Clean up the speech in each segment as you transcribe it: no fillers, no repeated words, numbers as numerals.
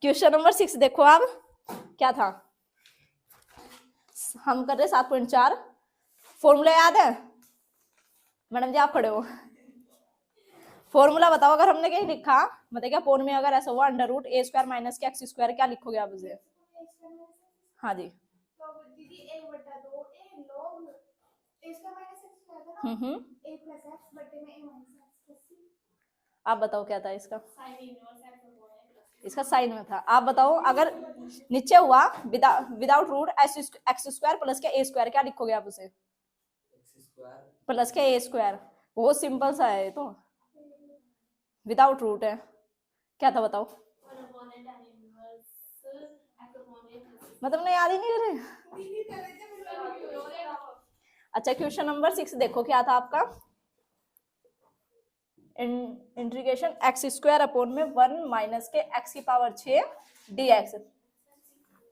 Question number 6 देखो आप, क्या था, हम कर रहे 7.4, फॉर्मूला याद है मैडम जी, आप खड़े हो, फॉर्मूला बताओ। अगर हमने कहीं लिखा मतलब क्या पोन में अगर ऐसा हुआ अंडर रूट ए स्क्वायर माइनस के एक्स स्क्वायर, क्या लिखोगे आप उसे? हाँ जी, आप बताओ क्या था इसका? इसका साइन में था। आप बताओ अगर नीचे हुआ without root X square plus के ए स्क्वायर, क्या लिखोगे आप उसे? प्लस के ए स्क्वायर। बहुत सिंपल सा है ये तो, विदाउट रूट है। क्या था बताओ? मतलब नहीं, याद ही नहीं रहे। अच्छा, क्वेश्चन नंबर 6 देखो, क्या था आपका? इंटीग्रेशन एक्स स्क्वायर अपॉन में 1 माइनस के एक्स की पावर 6 dx।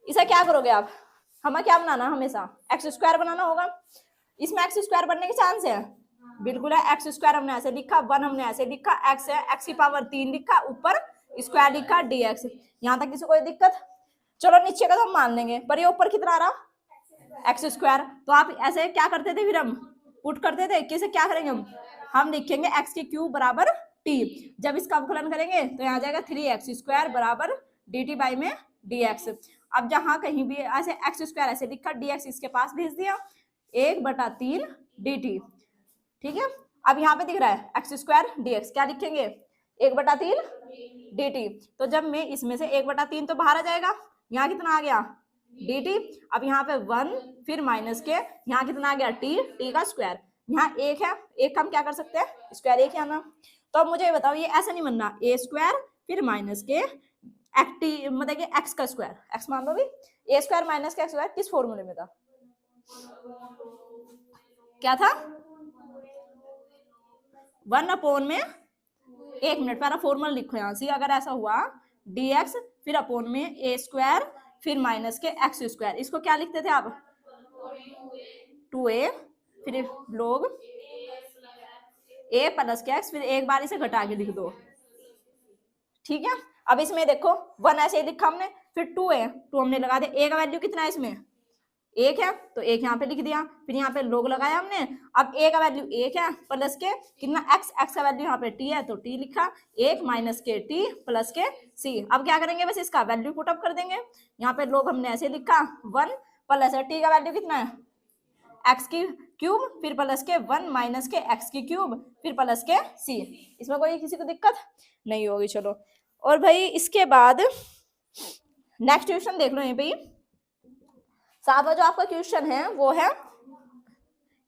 इसे क्या करोगे आप? हमें क्या बनाना, हमेशा एक्स स्क्वायर बनाना होगा। इसमें एक्स स्क्वायर बनने के चांस है, बिल्कुल है। एक्स स्क्वायर हमने ऐसे लिखा, 1 हमने ऐसे लिखा, एक्स है, एक्स की पावर 3 लिखा, ऊपर स्क्वायर लिखा dx। यहाँ तक किसी कोई दिक्कत? चलो नीचे का तो हम मान लेंगे, पर ये ऊपर कितना आ रहा? X square. तो आप ऐसे क्या करते थे, फिर हम पुट करते थे, कैसे क्या करेंगे हम लिखेंगे एक्स की क्यूब बराबर टी। जब इसका अवकलन करेंगे तो यहाँ जाएगा 3x स्क्वायर बराबर dt बाई में dx। अब जहां कहीं भी ऐसे एक्स स्क्वायर ऐसे लिखा, dx इसके पास भेज दिया, 1/3 dt। ठीक है, अब यहाँ पे दिख रहा है एक्स स्क्वायर dx, क्या लिखेंगे? 1/3 dt। तो जब मैं इसमें से 1/3 तो बाहर आ जाएगा, यहाँ कितना आ गया? dt। अब यहाँ पे 1 फिर माइनस के, यहाँ कितना आ गया? t का स्क्वायर। यहाँ एक है, एक का हम क्या कर सकते हैं? स्क्वायर एक है ना। तो अब मुझे बताओ, ये ऐसा नहीं बनना, ए स्क्वायर फिर माइनस के एक्टी मतलब कि एक्स का स्क्वायर, एक्स मान लो भी, ए स्क्वायर माइनस का स्क्वायर किस फॉर्मूले में था? क्या था? 1 अपॉन में, एक मिनट पहला फॉर्मूला लिखो यहाँ से। अगर ऐसा हुआ dx फिर अपॉन में ए स्क्वायर फिर माइनस के एक्स स्क्वायर, इसको क्या लिखते थे आप? 2a फिर लोग a प्लस के एक्स, फिर एक बार इसे घटा के लिख दो। ठीक है, अब इसमें देखो 1 ऐसे ही लिखा हमने, फिर 2 है, 2 हमने लगा दिया। a का वैल्यू कितना है इसमें? 1 है, तो 1 यहाँ पे लिख दिया, फिर यहाँ पे लोग लगाया हमने। अब a का वैल्यू 1 है प्लस के कितना x, x का वैल्यू यहाँ पे t है तो t लिखा, 1 माइनस के t प्लस के c। अब क्या करेंगे, बस इसका वैल्यू पुट अप कर देंगे। यहाँ पे लोग हमने ऐसे लिखा, 1 प्लस t का वैल्यू कितना है? x की क्यूब फिर प्लस के 1 माइनस के x की क्यूब फिर प्लस के c। इसमें कोई किसी को दिक्कत नहीं होगी। चलो, और भाई इसके बाद नेक्स्ट क्वेश्चन देख लो यहीं पे। सातवां जो आपका क्वेश्चन है वो है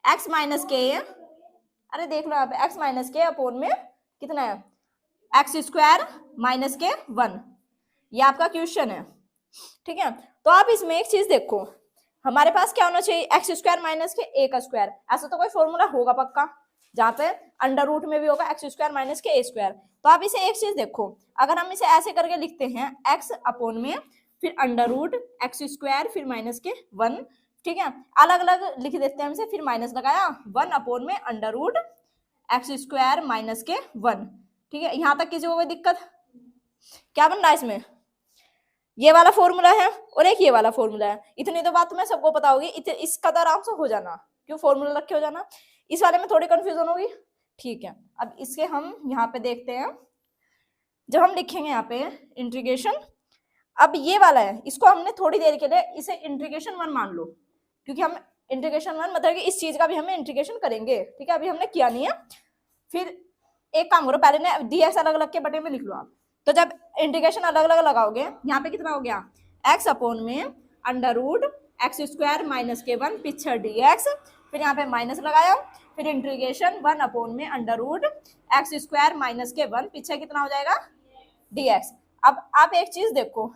x माइनस के, अरे देख लो यहाँ पे x माइनस के अपॉन में कितना है? एक्स स्क्वायर माइनस के 1, ये आपका क्वेश्चन है। ठीक है, तो आप इसमें एक चीज देखो, हमारे पास क्या होना चाहिए? एक्स स्क्वायर माइनस के ए का स्क्वायर। ऐसा तो कोई फॉर्मूला होगा पक्का, जहाँ पे अंडर रूट में भी होगा एक्स स्क्वायर माइनस के ए स्क्वायर। तो आप इसे एक चीज देखो, अगर हम इसे ऐसे करके लिखते हैं एक्स अपॉन में फिर अंडर रूट एक्स स्क्वायर फिर माइनस के 1, ठीक है, अलग अलग लिख देते हैं हम इसे, फिर माइनस लगाया 1 अपॉन में under root X square minus के 1। ठीक है, यहाँ तक किसी को कोई दिक्कत? क्या बन रहा है इसमें? ये वाला फॉर्मूला है और एक ये वाला फॉर्मूला है। इतनी तो बात मैं सबको पता होगी, इसका तो आराम से हो जाना, क्यों फॉर्मूला रखे हो जाना। इस वाले में थोड़ी कंफ्यूजन होगी। ठीक है, अब इसके हम यहाँ पे देखते हैं, जब हम लिखेंगे यहाँ पे इंटीग्रेशन, अब ये वाला है, इसको हमने थोड़ी देर के लिए इसे इंटीग्रेशन 1 मान लो, क्योंकि हम इंटीग्रेशन 1 मतलब कि इस चीज का भी हमें इंटीग्रेशन करेंगे। ठीक है, अभी हमने किया नहीं है। फिर एक काम करो, पहले ने dx अलग अलग के बटे में लिख लो आप। तो जब इंटीग्रेशन अलग अलग लगाओगे, यहाँ पे कितना हो गया? x अपॉन में under root X square minus के 1 पिछड़ dx, फिर यहाँ पे माइनस लगाया, फिर इंटीग्रेशन 1 अपॉन में under root X square minus के 1 पीछे कितना हो जाएगा? dx। अब आप एक चीज देखो,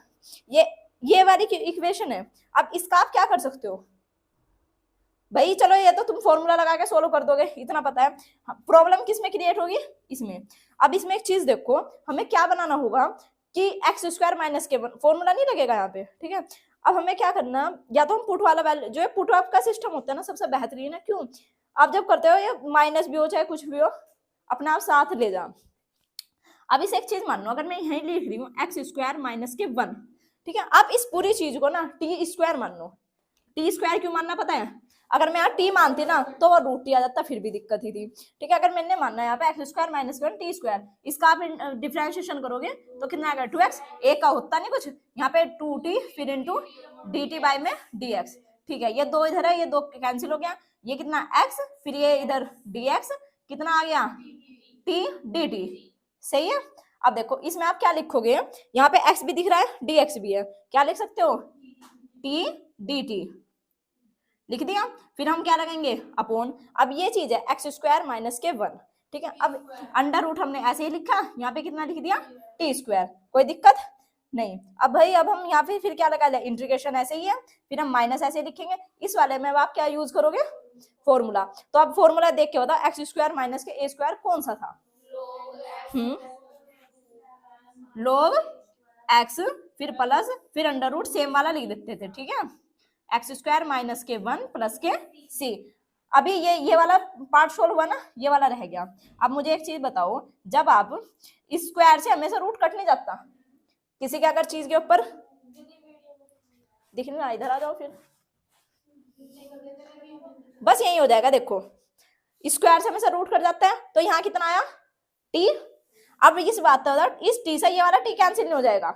ये वाली इक्वेशन है, अब इसका आप क्या कर सकते हो भाई? चलो ये तो तुम फॉर्मूला लगा के सोल्व कर दोगे, इतना पता है। प्रॉब्लम किस में क्रिएट होगी? इसमें। अब इसमें एक चीज देखो, हमें क्या बनाना होगा कि एक्स स्क्वायर माइनस के 1 फॉर्मूला नहीं लगेगा यहाँ पे। ठीक है, अब हमें क्या करना, या तो हम पुट वाला वैल्यू, जो है पुट अप का सिस्टम होता है ना सबसे बेहतरीन है। क्यों? आप जब करते हो ये माइनस भी हो चाहे कुछ भी हो अपने आप साथ ले जा। अब इस एक चीज मान लो, अगर मैं यही लिख रही हूँ एक्स स्क्वायर माइनस के 1, ठीक है, आप इस पूरी चीज को ना टी स्क्वायर मान लो। टी स्क्वायर क्यों मानना पता है, अगर मैं यहाँ टी मानती ना तो वो रूट टी आ जाता, फिर भी दिक्कत ही थी। ठीक है, अगर मैंने मानना है यहाँ पे x square minus 1 T square, इसका आप डिफरेंशिएशन करोगे तो कितना आएगा 2x, एक का होता नहीं कुछ, यहाँ पे 2t फिर इंटू डी टी बाई में dx। ठीक है, ये दो इधर है, ये दो कैंसिल हो गया, ये कितना x फिर ये इधर dx, कितना आ गया t dt। सही है। अब देखो इसमें आप क्या लिखोगे, यहाँ पे x भी दिख रहा है dx भी है, क्या लिख सकते हो t dt लिख दिया। फिर हम क्या लगाएंगे अपॉन, अब ये चीज है एक्स स्क्वायर माइनस के 1, ठीक है, अब अंडर रूट हमने ऐसे ही लिखा, यहाँ पे कितना लिख दिया टी स्क्वायर, कोई दिक्कत नहीं। अब भाई अब हम यहाँ पे फिर क्या लगा लिया, इंटीग्रेशन ऐसे ही है, फिर हम माइनस ऐसे लिखेंगे, इस वाले में आप क्या यूज करोगे फॉर्मूला। तो अब फॉर्मूला देख के बताओ एक्स स्क्वायर माइनस के ए स्क्वायर कौन सा था, log x फिर प्लस फिर अंडर रूट सेम वाला लिख देते थे। ठीक है, एक्स स्क्वायर माइनस के 1 प्लस के c। अभी ये वाला पार्ट सोल्व हुआ ना, ये वाला रह गया। अब मुझे एक चीज बताओ, जब आप स्क्वायर से हमेशा रूट कट नहीं जाता किसी के अगर चीज के ऊपर, दिख नहीं, इधर आ जाओ फिर, बस यही हो जाएगा। देखो स्क्वायर से हमेशा रूट कट जाता है, तो यहाँ कितना आया t। अब इस बात का इस t से ये वाला t कैंसिल नहीं हो जाएगा,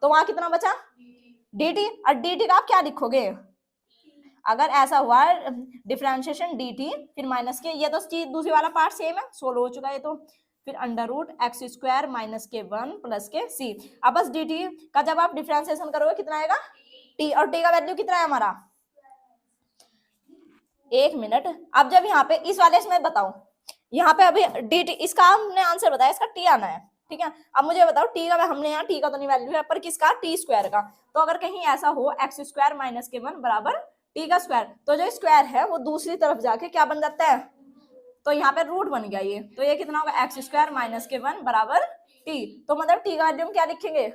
तो वहां कितना बचा dt। और dt का आप क्या लिखोगे, अगर ऐसा हुआ डिफरेंशिएशन dt फिर माइनस के, ये तो दूसरी वाला पार्ट सेम है, सोल्व हो चुका है तो, फिर under root X square minus के 1 प्लस के c। अब बस dt का जब आप डिफरेंशिएशन करोगे कितना आएगा t, और t का वैल्यू कितना है हमारा, 1 मिनट। अब जब यहाँ पे इस वाले इसमें बताओ, यहाँ पे अभी dt इसका हमने आंसर बताया, इसका t आना है। ठीक है, अब मुझे बताओ t का, हमने यहाँ t का तो नहीं वैल्यू है पर किसका t स्क्वायर का, तो अगर कहीं ऐसा हो एक्स स्क्वायर माइनस के 1 बराबर t का स्क्वायर, तो जो स्क्वायर है वो दूसरी तरफ जाके क्या बन जाता है, तो यहाँ पे रूट बन गया ये, तो ये कितना होगा एक्स स्क्वायर माइनस के 1 बराबर t। तो मतलब t का वैल्यू हम क्या लिखेंगे,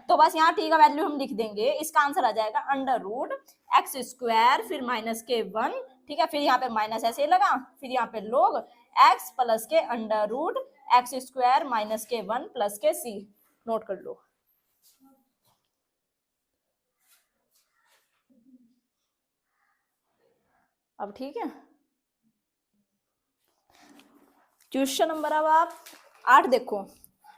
तो बस यहाँ t का वैल्यू हम लिख देंगे, इसका आंसर आ जाएगा अंडर रूट एक्स स्क्वायर फिर माइनस के 1। ठीक है, फिर यहाँ पे माइनस ऐसे ही लगा, फिर यहाँ पे लोग x प्लस के under root X square minus के 1 प्लस के c। नोट कर लो। अब ठीक है, क्वेश्चन नंबर अब आप 8 देखो।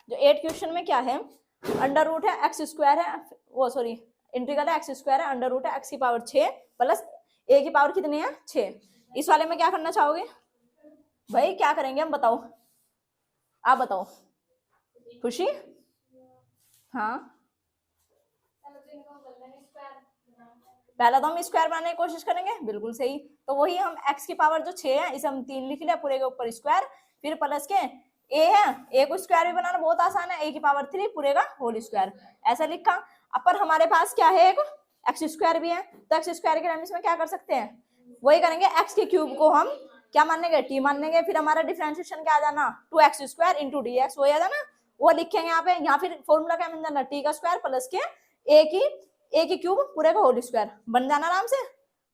जो 8 क्वेश्चन में क्या है, अंडर रूट है एक्स स्क्वायर है, वो सॉरी इंटीग्रल है एक्स स्क्वायर है, अंडर रूट है एक्स की पावर 6 प्लस ए की पावर कितनी है 6। इस वाले में क्या करना चाहोगे भाई, क्या करेंगे हम बताओ, आप बताओ खुशी। हाँ पहला तो हम स्क्वायर बनाने की कोशिश करेंगे, बिल्कुल सही। तो वही हम x की पावर जो 6 है इसे हम 3 लिख लिया, पूरे के ऊपर स्क्वायर, फिर प्लस के a है, a को स्क्वायर भी बनाना बहुत आसान है, a की पावर 3 पूरे का होल स्क्वायर, ऐसा लिखा। अब पर हमारे पास क्या है, एक एक्स स्क्वायर भी है, तो एक्स स्क्वायर के टाइम में क्या कर सकते हैं, वही करेंगे, एक्स के क्यूब को हम क्या मानेंगे टी मानेंगे, फिर हमारा डिफरेंशिएशन क्या आ जाना 2x square into D x, वही आ जाना, वो लिखेंगे यहाँ पे। यहाँ फिर फॉर्मूला क्या बन जाना, टी का स्क्वायर प्लस के ए की क्यूब पूरे का होल स्क्वायर बन जाना आराम से।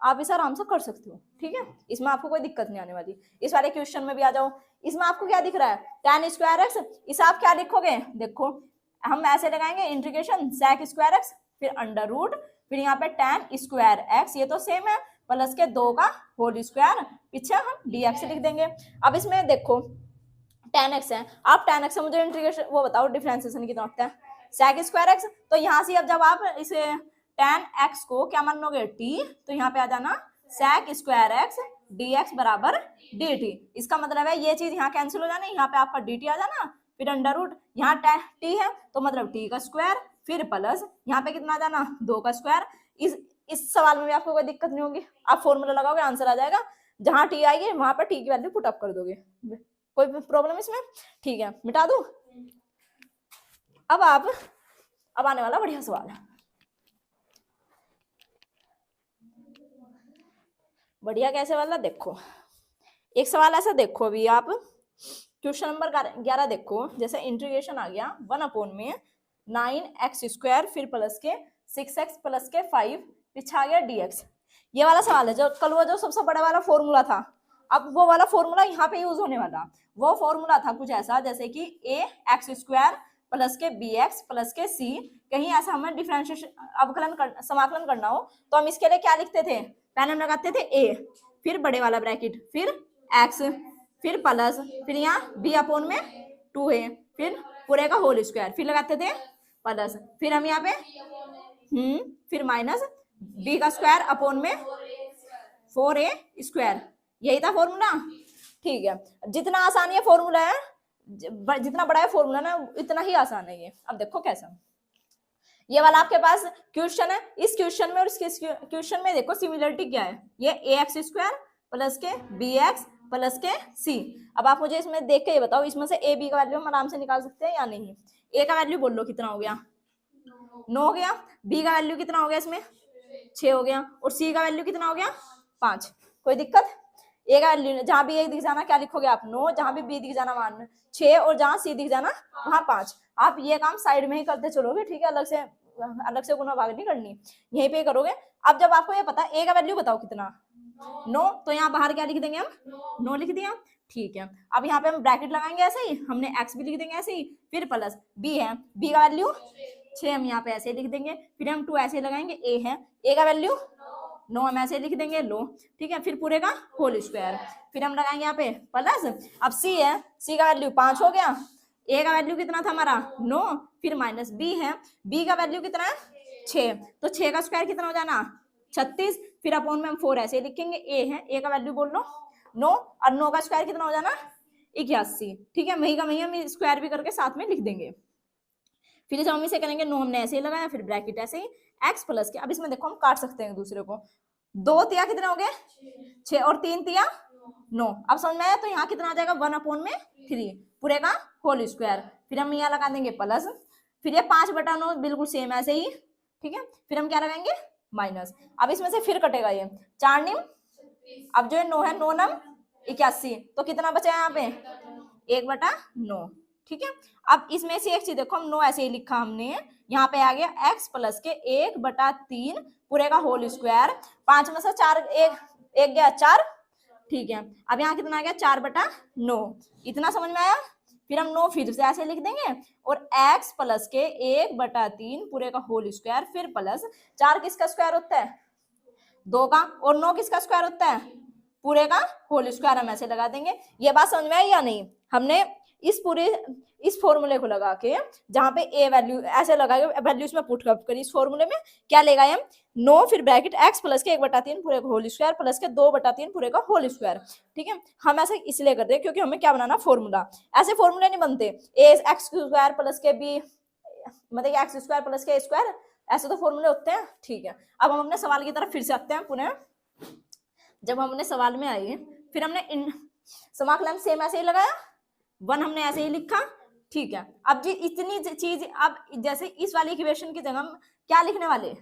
आप इसे आराम से कर सकते हो। ठीक है, इसमें आपको कोई दिक्कत नहीं आने वाली। इस वाले क्वेश्चन में भी आ जाओ, इसमें आपको क्या दिख रहा है tan स्क्वायर एक्स, इसे आप क्या लिखोगे, देखो हम ऐसे लगाएंगे इंटीग्रेशन sec स्क्वायर एक्स फिर अंडर रूट फिर यहाँ पे tan स्क्वायर एक्स, ये तो सेम है, प्लस के 2 का होल स्क्वायर, पीछे हम dx लिख देंगे। अब इसमें देखो tan x है, आप tan x से मुझे इंटीग्रेशन वो बताओ डिफरेंशिएशन कितना होता है sec स्क्वायर एक्स। तो यहाँ से अब जब आप इसे tan x को क्या मान लोगे t, तो यहाँ पे आ जाना sec स्क्वायर एक्स dx बराबर dt। इसका मतलब है ये चीज यहाँ कैंसिल हो जाना, यहाँ पे आपका dt आ जाना, फिर अंडर रूट यहाँ t है तो मतलब t का स्क्वायर, फिर प्लस यहाँ पे कितना आ जाना 2 का स्क्वायर। इस सवाल में भी आपको कोई दिक्कत नहीं होगी, आप फॉर्मूला लगाओगे आंसर आ जाएगा, जहां t आएगी वहां पर t की वैल्यू पुट अप कर दोगे, कोई प्रॉब्लम इसमें। ठीक है, मिटा दूं। अब आने वाला बढ़िया सवाल है, बढ़िया कैसे वाला, देखो एक सवाल ऐसा देखो, अभी आप क्वेश्चन नंबर 11 देखो, जैसे इंटीग्रेशन आ गया 1 में 9x स्क्वायर फिर प्लस के 6x प्लस के 5 पीछे आ गया dx। ये वाला सवाल है जो कल वो जो सबसे बड़ा वाला फॉर्मूला था, अब वो वाला फॉर्मूला यहाँ पे यूज होने वाला। वो फॉर्मूला था कुछ ऐसा जैसे कि ए एक्स स्क्वायर प्लस के बी एक्स प्लस के सी, कहीं ऐसा हमें डिफरेंशिएशन अवकलन समाकलन करना हो तो हम इसके लिए क्या लिखते थे, पहले हम लगाते थे ए, फिर बड़े वाला ब्रैकेट, फिर एक्स, फिर प्लस, फिर यहाँ बी अपॉन में 2 है, फिर पूरे का होल स्क्वायर, फिर लगाते थे प्लस, फिर हम यहाँ पे फिर माइनस बी का स्क्वायर अपॉन में 4a स्क्वायर, यही था फॉर्मूला। ठीक है, जितना आसान ये फॉर्मूला है, जितना बड़ा है फॉर्मूला ना इतना ही आसान है ये। अब देखो कैसा, ये वाला आपके पास क्वेश्चन है, इस क्वेश्चन में और इस क्वेश्चन में देखो सिमिलरिटी क्या है, ये ए एक्स स्क्वायर प्लस के बी एक्स प्लस के सी। अब आप मुझे इसमें देख के ये बताओ, इसमें से ए बी का वैल्यू हम आराम से निकाल सकते हैं या नहीं। ए का वैल्यू बोल लो कितना हो गया, 9 हो गया, बी का वैल्यू कितना हो गया इसमें 6 हो गया, और सी का वैल्यू कितना हो गया 5। कोई दिक्कत, ए का वैल्यू जहां भी ए दिख जाना क्या लिखोगे आप 9, जहां भी बी दिख जाना मान 6, और जहां सी दिख जाना वहां 5। आप ये काम साइड में ही करते चलोगे, ठीक है, अलग से गुना भाग नहीं करनी, यहीं पे करोगे। अब जब आपको ये पता ए का वैल्यू बताओ कितना 9, तो यहाँ बाहर क्या लिख देंगे हम 9 लिख दिया। ठीक है, अब यहाँ पे हम ब्रैकेट लगाएंगे ऐसे ही, हमने x भी लिख देंगे ऐसे ही, फिर प्लस b है, b का वैल्यू 6 हम यहाँ पे ऐसे ही लिख देंगे, फिर हम 2 ऐसे लगाएंगे, a है, a का वैल्यू 9 हम ऐसे लिख देंगे लो, ठीक है, फिर पूरे का होल स्क्वायर, फिर हम लगाएंगे यहाँ पे प्लस, अब c है, c का वैल्यू 5 हो गया, a का वैल्यू कितना था हमारा 9, फिर माइनस b है, b का वैल्यू कितना है 6, तो 6 का स्क्वायर कितना हो जाना 36, फिर अपॉन में हम 4 ऐसे लिखेंगे, a है, a का वैल्यू बोल लो 9, और 9 का स्क्वायर कितना हो जाना 81, ठीक है, वही का वही हम स्क्वायर भी करके साथ में लिख देंगे। फिर इसे हम इसे करेंगे 9 हमने ऐसे ही लगाया, फिर ब्रैकेट ऐसे ही x प्लस के, अब इसमें देखो हम काट सकते हैं दूसरे को, 2 तिया कितने हो गए 6 और 3 तिया 9, अब समझ में आया, तो यहाँ कितना आ जाएगा 1 अपॉन में 3 पूरे का होल स्क्वायर, फिर हम यहाँ लगा देंगे प्लस, फिर ये 5/9 बिल्कुल सेम ऐसे ही, ठीक है, फिर हम क्या लगाएंगे माइनस, अब इसमें से फिर कटेगा ये 4 निम, अब जो 9 है 9 नम 81, तो कितना बचा यहाँ पे 1/9, ठीक है। अब इसमें से एक चीज देखो, हम 9 ऐसे ही लिखा हमने, यहाँ पे आ गया x प्लस के 1/3 पूरे का होल स्क्वायर, 5 में से 4 एक गया 4, ठीक है, अब यहाँ कितना आ गया 4/9, इतना समझ में आया। फिर हम 9 फिर से ऐसे लिख देंगे, और x प्लस के 1/3 पूरे का होल स्क्वायर, फिर प्लस 4 किसका स्क्वायर होता है 2 का, और 9 किसका स्क्वायर होता है पूरे का होल स्क्वायर, हम ऐसे लगा देंगे। ये बात समझ में आई या नहीं, हमने इस फॉर्मूले को लगा के जहां पे ए वैल्यू ऐसे लगाए वैल्यू इसमें पुट करी, इस फॉर्मूले में क्या लेगा हम 9 फिर ब्रैकेट x प्लस के 1/3 पूरे का होल स्क्वायर प्लस के 2/3 पूरे का होल स्क्वायर, ठीक है। हम ऐसे इसलिए करते हैं क्योंकि हमें क्या बनाना फॉर्मूला, ऐसे फॉर्मूले नहीं बनते ए एक्स स्क्वायर प्लस के बी मतलब एक्स स्क्वायर प्लस के स्क्वायर, ऐसे तो फॉर्मूले होते हैं, ठीक है। अब हम अपने सवाल की तरफ फिर से आते हैं पुनः, जब हम अपने सवाल में आए फिर हमने समाकलन सेम ऐसे ही लगाया, 1 हमने ऐसे ही लिखा, ठीक है। अब जी इतनी चीज, अब जैसे इस वाली इक्वेशन की जगह हम क्या लिखने वाले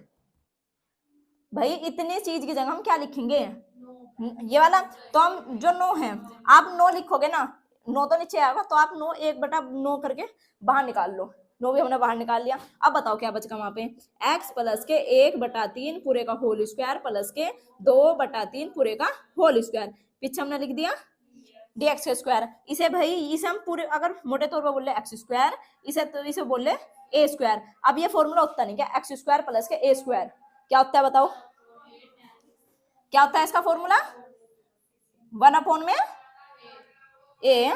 भाई, इतनी चीज की जगह हम क्या लिखेंगे ये वाला, तो हम जो 9 है आप 9 लिखोगे ना, 9 तो नीचे आएगा, तो आप 9 1/9 करके बाहर निकाल लो, 9 भी हमने बाहर निकाल लिया। अब बताओ क्या बचेगा वहां पे, x प्लस के 1/3 पूरे का होल स्क्वायर प्लस के 2/3 पूरे का होल स्क्वायर, पीछे हमने लिख दिया dx स्क्वायर, इसे भाई इसे हम पूरे अगर मोटे तौर पर बोल रहे x स्क्वायर, इसे तो इसे बोल रहे a स्क्वायर। अब ये फॉर्मूला होता नहीं क्या x स्क्वायर प्लस के a स्क्वायर, क्या होता है बताओ, क्या होता है इसका फॉर्मूला 1 अपॉन में a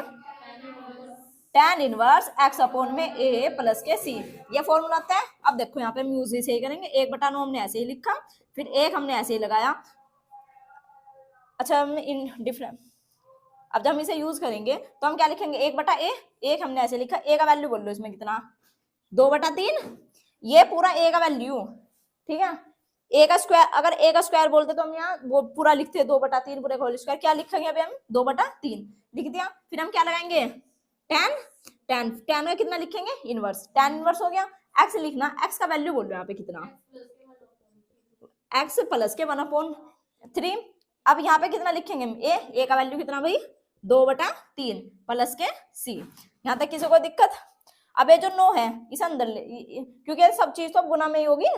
tan inverse x upon में a प्लस के c, ये फॉर्मूला होता है। अब देखो यहाँ पे हम यूज से ही करेंगे, 1/9 हमने ऐसे ही लिखा, फिर 1 हमने ऐसे ही लगाया, अच्छा हम इन डिफरेंट, अब जब हम इसे यूज करेंगे तो हम क्या लिखेंगे 1/a, 1 हमने ऐसे लिखा, a का वैल्यू बोल लो इसमें कितना 2/3, ये पूरा a का वैल्यू, ठीक है। a का स्क्वायर, अगर a का स्क्वायर बोलते तो हम यहाँ वो पूरा लिखते 2/3 पूरे का होल स्क्वायर, क्या लिखेंगे अभी हम 2/3 लिख दिया, फिर हम क्या लगाएंगे tan में कितना लिखेंगे इनवर्स, tan इनवर्स हो गया, x लिखना, x का वैल्यू बोल लो यहाँ पे कितना x प्लस के 1/3, अब यहाँ पे कितना लिखेंगे a का वैल्यू कितना भाई 2/3 प्लस के c, यहाँ तक किसी को दिक्कत। अब ये जो 9 है इसे अंदर ले, क्योंकि सब चीज तो गुना में ही होगी,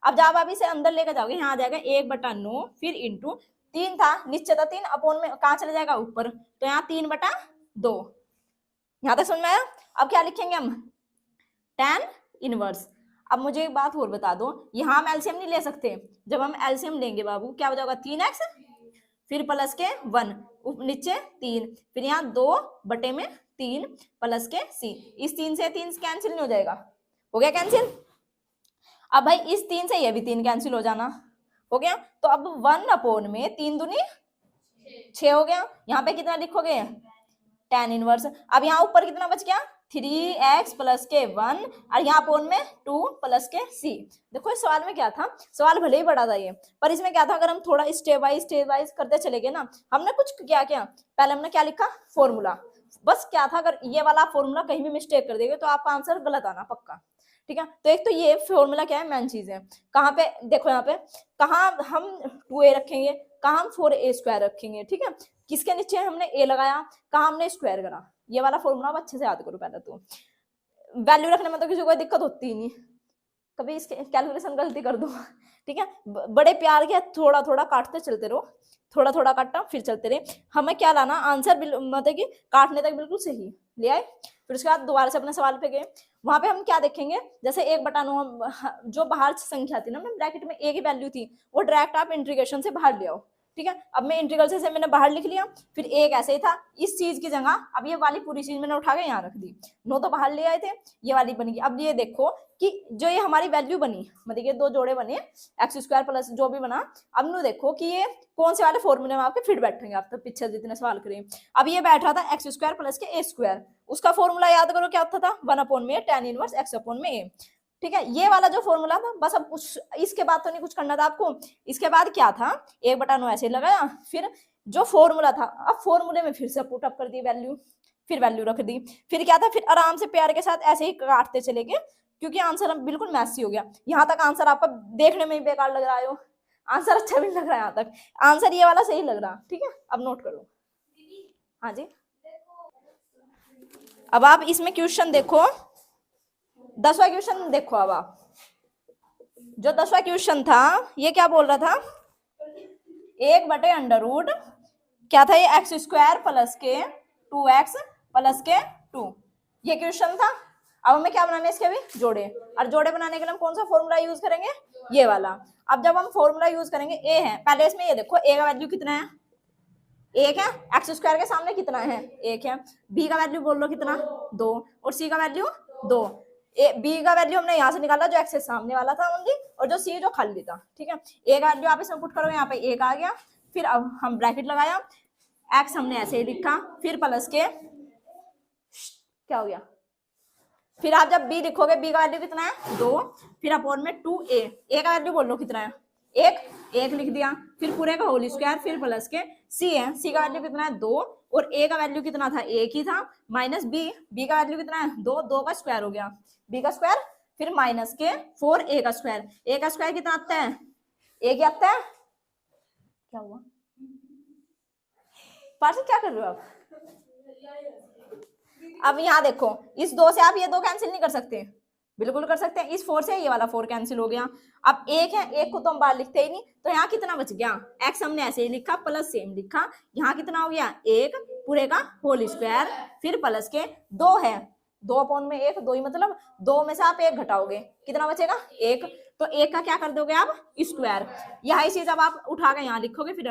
अब जब आप इसे अंदर लेकर जाओगे यहाँ आ जाएगा 1/9 फिर इंटू 3 था नीचे था 3 अपॉन में कहाँ चले जाएगा ऊपर, तो यहाँ 3/2। यहाँ तक समझ में आया। अब क्या लिखेंगे हम, tan इनवर्स। अब मुझे एक बात और बता दो, यहाँ हम एलसीएम नहीं ले सकते, जब हम एलसीएम लेंगे बाबू क्या हो जाएगा 3x फिर प्लस के 1 नीचे 3 फिर यहाँ 2/3 प्लस के c, इस 3 से 3 कैंसिल नहीं हो जाएगा, हो गया कैंसिल। अब भाई इस 3 से ये भी 3 कैंसिल हो जाना, हो गया। तो अब 1/3 दूनी 6 हो गया। यहाँ पे कितना लिखोगे tan इनवर्स। अब यहाँ ऊपर कितना बच गया 3x प्लस के 1 और यहाँ अपोन में 2 प्लस के c। देखो इस सवाल में क्या था, सवाल भले ही बड़ा था ये, पर इसमें क्या था, अगर हम थोड़ा स्टेप वाइज करते चले गए ना, हमने कुछ क्या किया, पहले हमने क्या लिखा फॉर्मूला, बस क्या था, अगर ये वाला फॉर्मूला कहीं भी मिस्टेक कर देंगे तो आपका आंसर गलत आना पक्का, ठीक है। तो एक तो ये फॉर्मूला क्या है, मेन चीज है, कहाँ पे देखो, यहाँ पे कहाँ हम 2a रखेंगे, कहाँ हम 4a² रखेंगे, ठीक है। किसके नीचे हमने a लगाया, कहाँ हमने स्क्वायर करा, ये वाला फॉर्मूला अच्छे से याद करो। पहले तो वैल्यू रखने में तो किसी को दिक्कत होती ही नहीं, कभी इसके कैलकुलेशन गलती कर दो, ठीक है। बड़े प्यार के थोड़ा थोड़ा काटते चलते रहो, थोड़ा थोड़ा काटा फिर चलते रहे, हमें क्या लाना आंसर, मतलब कि काटने तक बिल्कुल सही ले आए। फिर उसके बाद दोबारा से अपने सवाल पे गए, वहां पे हम क्या देखेंगे, जैसे 1/9 जो बाहर संख्या थी ना, ब्रैकेट में a की वैल्यू थी, वो डायरेक्ट आप इंटीग्रेशन से बाहर ले आओ, ठीक है। अब मैं इंटीग्रल से मैंने बाहर लिख लिया, फिर एक ऐसे ही था, इस चीज की जगह अब ये वाली पूरी चीज मैंने उठा के यहाँ रख दी, 9 तो बाहर ले आए थे, ये वाली बन गई। अब ये देखो कि जो ये हमारी वैल्यू बनी, मतलब ये 2 जोड़े बने x² प्लस जो भी बना, अब नु देखो कि ये कौन से वाले फॉर्मूले में आपके फिट बैठेंगे, आप तो पीछे जितने सवाल करें। अब ये बैठ रहा था x² प्लस के a², उसका फॉर्मूला याद करो क्या होता था, 1/में tan इनवर्स x/a, ठीक है। ये वाला जो फॉर्मूला था, बस अब उस इसके बाद तो नहीं कुछ करना था आपको। इसके बाद क्या था, 1/9 ऐसे लगाया, फिर जो फॉर्मूला था, अब फॉर्मूले में फिर से पुट अप कर दी वैल्यू, फिर वैल्यू रख दी, फिर क्या था, फिर आराम से प्यार के साथ ऐसे ही काटते चले गए, क्योंकि आंसर अब बिल्कुल मैसी हो गया। यहाँ तक आंसर आपका देखने में ही बेकार लग रहा है, आंसर अच्छा भी लग रहा है, यहाँ तक आंसर ये वाला सही लग रहा, ठीक है। अब नोट करो, हाँ जी। अब आप इसमें क्वेश्चन देखो, 10वां क्वेश्चन देखो। अब आप जो 10वां क्वेश्चन था, ये क्या बोल रहा था, 1/√, क्या था ये, x² प्लस के 2x प्लस के 2, ये क्वेश्चन था। अब हमें क्या बनाने इसके भी जोड़े, और जोड़े बनाने के लिए हम कौन सा फॉर्मूला यूज करेंगे, ये वाला। अब जब हम फॉर्मूला यूज करेंगे, a है पहले, इसमें ये देखो a का वैल्यू कितना है, 1 है, x² के सामने कितना है 1 है, b का वैल्यू बोल लो कितना 2, और c का वैल्यू 2, b का वैल्यू हमने यहाँ से निकाला जो x से सामने वाला था ओनली, और जो c जो खाली था, ठीक है। a का वैल्यू आप इसमें पुट करो, यहाँ पे 1 आ गया, फिर अब हम ब्रैकेट लगाया, x हमने ऐसे ही लिखा, फिर प्लस के क्या हो गया, फिर आप जब b लिखोगे, b का वैल्यू कितना है 2, फिर अपॉन में 2a, a का वैल्यू बोल लो कितना है 1 लिख दिया, फिर पूरे का होल स्क्वायर, फिर प्लस के c है, c का वैल्यू कितना है 2, और a का वैल्यू कितना था 1 ही था, माइनस b का वैल्यू कितना है 2 का स्क्वायर हो गया, b का स्क्वायर, फिर माइनस के 4a का स्क्वायर, a का स्क्वायर कितना आता है 1 आता है, क्या हुआ पार्सल, क्या कर रहे हो आप। अब यहाँ देखो, इस 2 से आप ये 2 कैंसिल नहीं कर सकते, बिल्कुल कर सकते हैं, इस 4 से ये वाला 4 कैंसिल हो गया। अब 1 है, 1 को तो हम बाहर लिखते ही नहीं, तो यहाँ कितना बच गया, x हमने ऐसे ही लिखा प्लस सेम लिखा, यहाँ कितना हो गया 1 पूरे का होल स्क्वायर, फिर प्लस के 2 है, 2/1 2 ही, मतलब 2 में से आप 1 घटाओगे, कितना बचेगा 1, तो 1 का क्या कर दोगे आप स्क्वायर, यही चीज अब आप उठा के यहाँ लिखोगे, फिर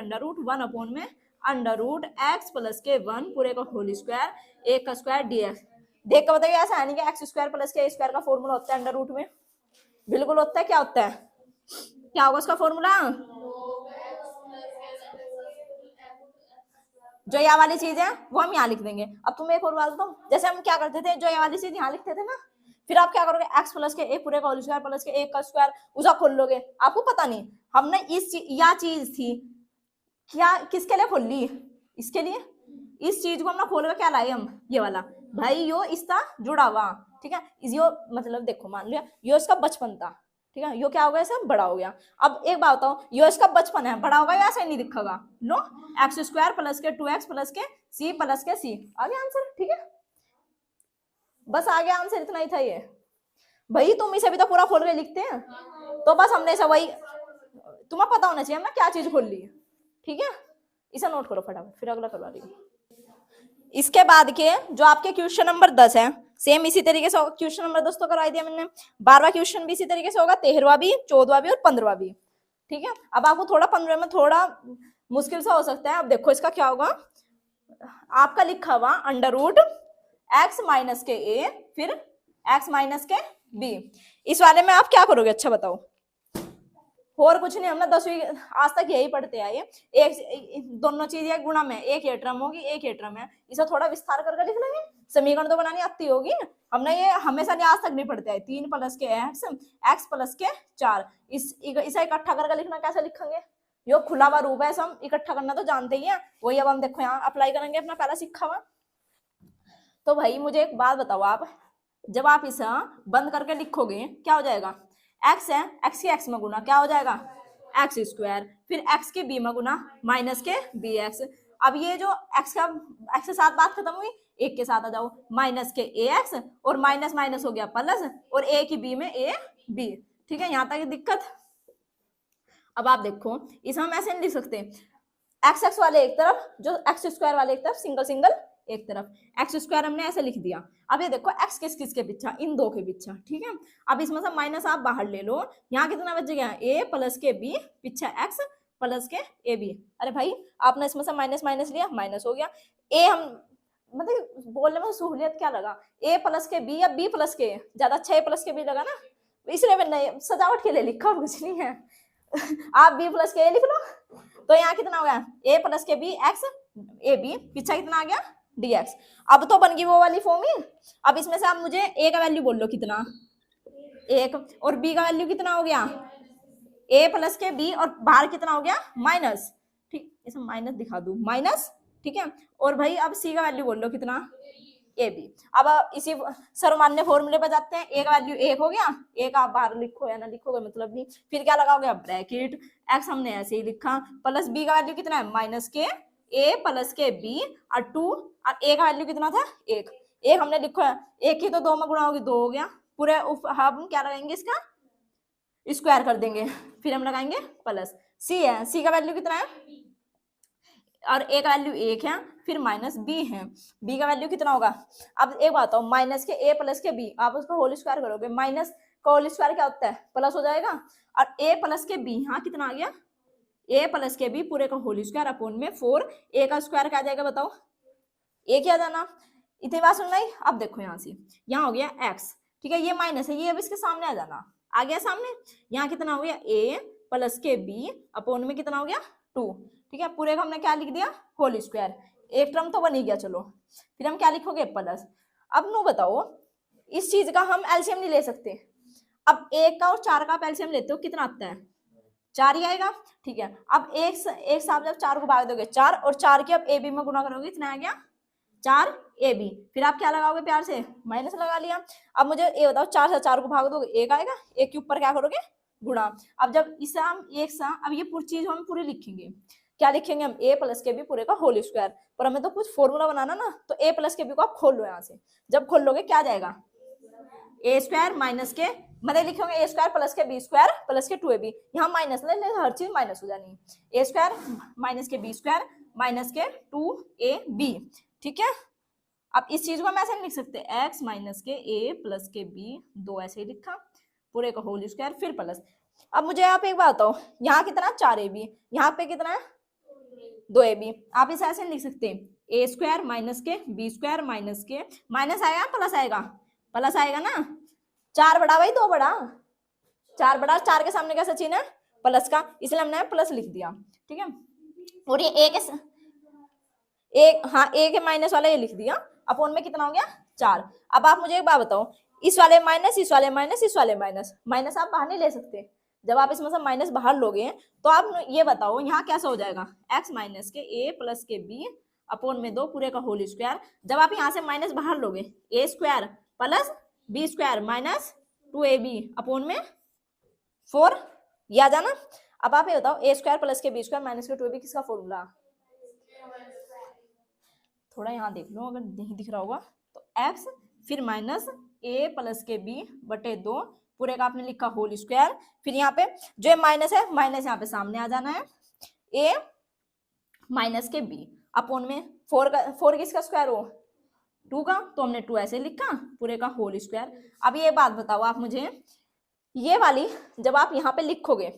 √1/√x प्लस के 1 पूरे का होल स्क्वायर, 1 का स्क्वायर dx। देख कर बताइए, ऐसा है नहीं कि x² प्लस के a² का फॉर्मूला होता है अंडर रूट में, बिल्कुल होता है, क्या होता है, क्या होगा उसका फॉर्मूला, जो यह वाली चीज है वो हम यहाँ लिख देंगे। अब तुम एक और बात बताओ, जैसे हम क्या करते थे, जो ये वाली चीज यहाँ लिखते थे ना, फिर आप क्या करोगे, x प्लस के 1 पूरे का होल स्क्वायर प्लस के 1 का स्क्वायर, उसका खोल लोगे, आपको पता नहीं हमने यह चीज थी क्या, किसके लिए खोल ली, इसके लिए, इस चीज को हमने खोल के क्या लाए हम, ये वाला, भाई यो इसका जुड़ा हुआ, ठीक है, यो मतलब देखो मान लिया यो इसका बचपन था, ठीक है, यो क्या हो गया, सब बड़ा हो गया। अब एक बात बताओ, यो इसका बचपन है, बड़ा होगा ऐसा ही नहीं दिखेगा, नो, x² प्लस के 2x प्लस के c प्लस के c, आ गया आंसर, ठीक है, बस आ गया आंसर, इतना ही था ये। भाई तुम इसे भी तो पूरा खोल के लिखते हैं, तो बस हमने ऐसा वही, तुम्हें पता होना चाहिए हमने क्या चीज खोल ली है, ठीक है। इसे नोट करो फटाफट, फिर अगला करवा रही हूँ। इसके बाद के जो आपके क्वेश्चन नंबर 10 है, सेम इसी तरीके से क्वेश्चन नंबर 10 तो करवा दिया मैंने, 12वां क्वेश्चन भी इसी तरीके से होगा, 13वां भी, 14वां भी और 15वां भी, ठीक है। अब आपको थोड़ा 15 में थोड़ा मुश्किल सा हो सकता है। अब देखो इसका क्या होगा, आपका लिखा हुआ अंडर रूट एक्स माइनस के ए फिर एक्स माइनस के बी, इस वाले में आप क्या करोगे अच्छा बताओ। और कुछ नहीं, हमने 10वीं आज तक यही पढ़ते आए, एक दोनों चीजें गुणा में, एक ये टर्म होगी एक ये टर्म है, इसे थोड़ा विस्तार करके लिख लेंगे, समीकरण तो बनानी आती होगी। हमने ये हमेशा नहीं, आज तक नहीं पढ़ते आए, 3 प्लस के एक्स प्लस के 4, इसे इकट्ठा करके लिखना कैसे लिखेंगे, यो खुला हुआ रूप है, हम इकट्ठा करना तो जानते ही है, वही अब हम देखो यहाँ अप्लाई करेंगे अपना पहला सीखा हुआ। तो भाई मुझे एक बात बताओ, आप जब आप इसे बंद करके लिखोगे क्या हो जाएगा, एक्स है, एक्स के एक्स में गुना क्या हो जाएगा एक्स स्क्वायर, फिर एक्स के बी में गुना माइनस के बी एक्स। अब ये जो एक्स के साथ बात खत्म हुई, एक के साथ आ जाओ, माइनस के ए एक्स और माइनस माइनस हो गया प्लस, और ए की बी में ए बी, ठीक है। यहाँ तक दिक्कत। अब आप देखो इसे हम ऐसे नहीं लिख सकते, एक्स एक्स वाले एक तरफ, जो एक्स स्क्वायर वाले एक तरफ, सिंगल सिंगल एक तरफ, एक्स स्क्वायर हमने ऐसे लिख दिया। अब ये देखो एक्स किसके पीछा, इन दो के पीछा, ठीक है। अब इसमें से माइनस आप बाहर ले लो, यहाँ कितना बच गया, ए प्लस के बी पीछा एक्स प्लस के ए बी। अरे भाई आपने इसमें से माइनस माइनस लिया, माइनस हो गया। ए हम मतलब बोलने में सहूलियत क्या लगा, ए प्लस के बी या बी प्लस के, ज्यादा अच्छा ए प्लस के बी लगा ना, इसलिए मैंने सजावट के लिए लिखा, कुछ नहीं है। आप बी प्लस के ए लिख लो। तो यहाँ कितना हो गया, ए प्लस के बी एक्स ए बी, पीछा कितना आ गया dx। अब तो बन गई वो वाली फॉर्म ही। अब इसमें से आप मुझे a का वैल्यू बोल लो कितना, 1, और b का वैल्यू कितना हो गया, a प्लस के b, और बाहर कितना हो गया माइनस, ठीक, इसे माइनस दिखा दू, माइनस, ठीक है। और भाई अब c का वैल्यू बोल लो कितना, ए बी। अब इसी सर्वमान्य फॉर्मूले पर जाते हैं, ए का वैल्यू 1 हो गया, एक आप बाहर लिखो या ना लिखोगे मतलब नहीं, फिर क्या लगाओगे ब्रैकेट, एक्स हमने ऐसे ही लिखा, प्लस बी का वैल्यू कितना है माइनस के ए प्लस के बी और 2, और ए का वैल्यू कितना था 1, एक हमने लिखो है, एक ही तो 2 में गुणा होगी 2 हो गया, पूरे हम क्या लगाएंगे इसका स्क्वायर कर देंगे, फिर हम लगाएंगे प्लस, सी है, सी का वैल्यू कितना है, और ए का वैल्यू 1 है, फिर माइनस बी है, बी का वैल्यू कितना होगा। अब एक बात हो, माइनस के ए प्लस के बी, आप उसको होल स्क्वायर करोगे, माइनस का होल स्क्वायर क्या होता है प्लस हो जाएगा, और ए प्लस के बी, हाँ कितना आ गया, ए प्लस के बी पूरे का होल स्क्वायर अपॉन में 4, ए का स्क्वायर क्या आ जाएगा बताओ, ए क्या जाना, इतनी बात सुन रही। अब देखो यहाँ से, यहाँ हो गया एक्स, ठीक है, ये माइनस है, ये अब इसके सामने आ जाना, आ गया सामने, यहाँ कितना हो गया ए प्लस के बी अपॉन में कितना हो गया 2, ठीक है, पूरे का हमने क्या लिख दिया होल स्क्वायर, एक टर्म तो बन ही गया, चलो फिर हम क्या लिखोगे प्लस। अब नो बताओ, इस चीज का हम एलसीएम नहीं ले सकते, अब 1 का और 4 का आप एलसीएम लेते हो कितना आता है 4 ही आएगा, ठीक है। अब एक साथ जब 4 को भाग दोगे 4, और 4 के अब ए बी में गुणा करोगे इतना आ गया 4 ए बी, फिर आप क्या लगाओगे प्यार से माइनस लगा लिया। अब मुझे ये बताओ 4 से 4 को भाग दोगे 1 आएगा, 1 के ऊपर क्या करोगे गुणा। अब जब इसे हम एक साथ, अब ये पूरी चीज हम पूरी लिखेंगे, क्या लिखेंगे हम ए प्लस के बी पूरे का होल स्क्वायर, पर हमें तो कुछ फॉर्मूला बनाना ना, तो ए प्लस के बी को आप खोल लो यहाँ से, जब खोल लोगे क्या जाएगा ए स्क्वायर माइनस के, मतलब लिखोगे ए स्क्वायर प्लस के बी स्क्वायर प्लस के 2ab, यहाँ माइनस ले हर चीज माइनस हो जानी है, ए स्क्वायर माइनस के बी स्क्वायर माइनस के 2ab, ठीक है। अब इस चीज को हम ऐसे नहीं लिख सकते, एक्स माइनस के ए प्लस के बी, 2 ऐसे ही लिखा पूरे का होल स्क्वायर फिर प्लस। अब मुझे आप एक बात बताओ, यहाँ कितना 4ab, यहाँ पे कितना है 2ab, आप इसे ऐसे नहीं लिख सकते, ए स्क्वायर माइनस के बी स्क्वायर माइनस के, माइनस आएगा प्लस आएगा, प्लस आएगा ना, 4 बड़ा भाई 2 बड़ा, 4 बड़ा, 4 के सामने कैसा चिन्ह है प्लस का, इसलिए हमने प्लस लिख दिया, ठीक है। और ये हाँ ए के माइनस वाला ये लिख दिया, अपॉन में कितना हो गया 4। अब आप मुझे एक बात बताओ, इस वाले माइनस इस वाले माइनस इस वाले माइनस, माइनस आप बाहर नहीं ले सकते, जब आप इसमें से माइनस बाहर लोगे तो आप ये बताओ यहाँ कैसा हो जाएगा, एक्स माइनस के ए प्लस के बी अपॉन में 2 पूरे का होल स्क्वायर, जब आप यहाँ से माइनस बाहर लोगे A square plus B square minus 2ab upon में 4, ये आ जाना। अब आप ये बताओ ए स्क्वायर प्लस के बी स्क्वायर माइनस के 2ab किसका फॉर्मूला, थोड़ा यहाँ देख लो अगर नहीं दिख रहा होगा तो एक्स फिर माइनस ए प्लस के बी बटे 2 पूरे का आपने लिखा होल स्क्वायर। फिर यहाँ पे जो माइनस है माइनस यहाँ पे सामने आ जाना है, ए माइनस के बी अपोन में 4 किसका स्क्वायर हो 2 का, तो हमने 2 ऐसे लिखा पूरे का होल स्क्वायर। अब ये बात बताओ आप मुझे, ये वाली जब आप यहाँ पे लिखोगे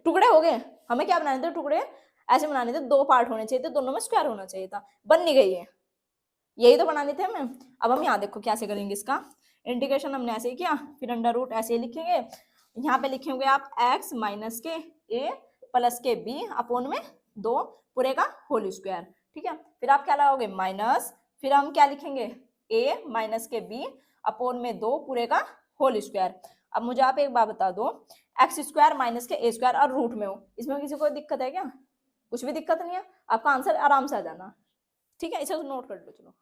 टुकड़े हो गए, हमें क्या बनाने थे टुकड़े ऐसे बनाने थे, 2 पार्ट होने चाहिए थे, दोनों में स्क्वायर होना चाहिए था, बन नहीं गई है, यही तो बनाने थे हमें। अब हम यहाँ देखो कैसे करेंगे, इसका इंटीग्रेशन हमने ऐसे ही किया, फिर अंडर रूट ऐसे ही लिखेंगे, यहाँ पे लिखेंगे आप x माइनस के a प्लस के b अपोन में 2 पूरे का होल स्क्वायर, ठीक है। फिर आप क्या लगाओगे माइनस, फिर हम क्या लिखेंगे a माइनस के b अपोन में 2 पूरे का होल स्क्वायर। अब मुझे आप एक बात बता दो, एक्स स्क्वायर माइनस के ए स्क्वायर और रूट में हो, इसमें किसी को दिक्कत है क्या? कुछ भी दिक्कत नहीं है, आपका आंसर आराम से आ जाना, ठीक है, इसे नोट कर लो चलो।